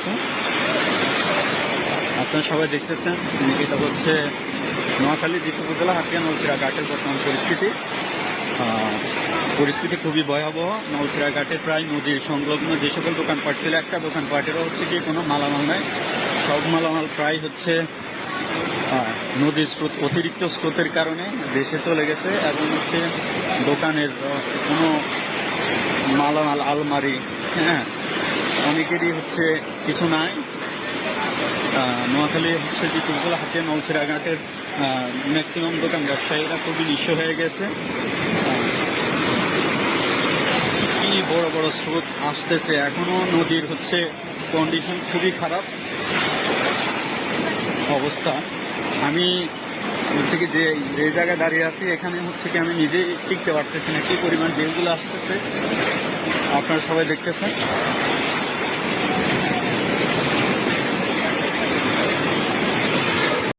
আছে। আপনারা সবাই দেখতেছেন, এটা হচ্ছে নোয়াখালী দ্বীপ উপজেলা হাতিয়া নলছিড়া ঘাটের বর্তমান পরিস্থিতি খুবই ভয়াবহ। নলছিড়া ঘাটে প্রায় নদীর সংলগ্ন যে সকল দোকানপাট ছিল, একটা দোকানপাটেরও হচ্ছে কি কোনো মালামাল নাই। সব মালামাল প্রায় হচ্ছে নদীর স্রোত, অতিরিক্ত স্রোতের কারণে দেশে চলে গেছে, এবং হচ্ছে দোকানের কোনো মালামাল, আলমারি, হ্যাঁ, অনেকেরই হচ্ছে কিছু নাই। নোয়াখালী হচ্ছে যে উপজেলা হাতিয়া নলছিড়া ঘাটের ম্যাক্সিমাম দোকান ব্যবসায়ীরা খুবই নিঃস্ব হয়ে গেছে। কি বড় বড় স্রোত আসতেছে, এখনো নদীর হচ্ছে কন্ডিশন খুবই খারাপ অবস্থা। আমি হচ্ছে কি যে জায়গায় দাঁড়িয়ে আছি, এখানে হচ্ছে কি আমি নিজেই টিকতে পারতেছি না, কি পরিমাণ ঢেউগুলো আসতেছে আপনারা সবাই দেখতেছেন।